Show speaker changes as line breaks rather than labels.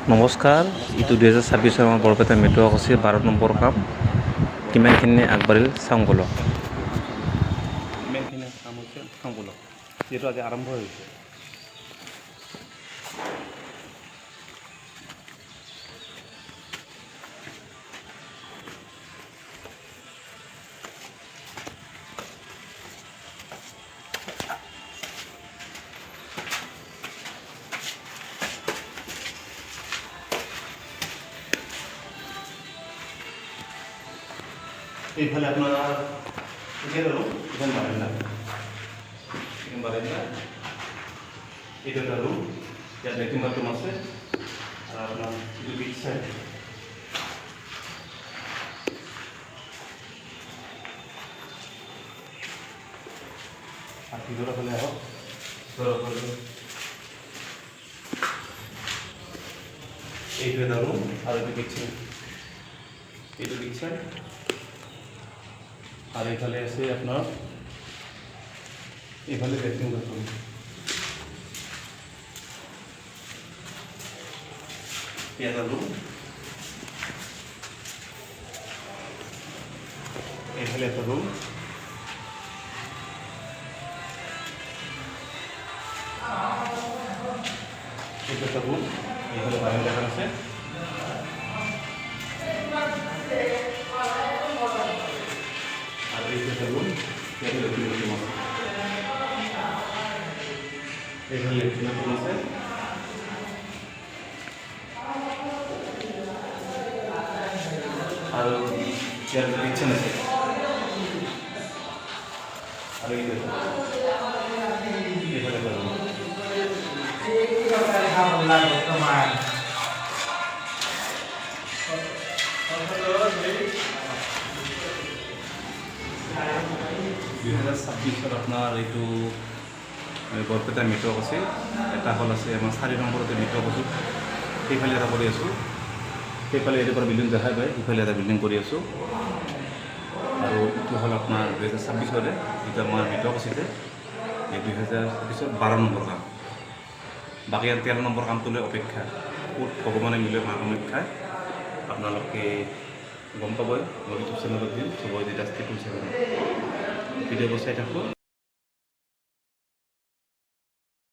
নমস্কাৰ, এইটো 2026 আমাৰ বৰপেটা মেট্ৰ' অফিচৰ 12 নম্বৰ কাম কিমানখিনি আগবাঢ়িল চাওঁ বলক। কিমানখিনি কাম হৈছে চাওঁ বলক, যিহেতু আজি আৰম্ভ হৈছে। এইফালে আপনার এখানে রুম, এখানে বারান্দা, এখানে বারান্দা, এটা একটা রুম, ইয়াত লেট্রিন বাথরুম আছে, আর আপনার ಇದು বিচ সাইড। আর ভিতরে হলে আরো এইটা একটা রুম, আর এটা কিচেন, এটা বিচ সাইড। আর এখানে আছে আপনার এখানে লেট্রিন বাথরুম, এটা রুম, এখানে একটা রুম, এটা একটা রুম, এখানে বারান্দা আছে। আর এই একটা রুম, এখানে লেট্রিন বাথরুম আছে, এখানে লেট্রিন বাথরুম আছে। আর কিচেন আছে। আর এই দেখো এখানে একটা রুম। আপনার এইটো বৰপেটা মেট্ৰ' আছে, এটা হল আছে আমাৰ 4 নম্বৰতে মেট্ৰ' আছে, সেইফালে এটা কৰি আছোঁ। সেইফালে এটাৰ পৰা বিল্ডিং দেখা পায়, সিফালে এটা বিল্ডিং কৰি আছোঁ। আৰু এইটো হ'ল আপোনাৰ 2026 যিটো আমাৰ মেট্ৰ' আছিলে, এই 2026 12 নম্বৰ কাম। বাকী 13 নম্বৰ কামটোলৈ অপেক্ষা, ক'ত ভগৱানে মিলে মানুহ খায় আপোনালোকে গম পাবই। মই ইউটিউব চেনেলত দিম, চবৰে যেতিয়া ভিডিঅ'বোৰ চাই থাকোঁ।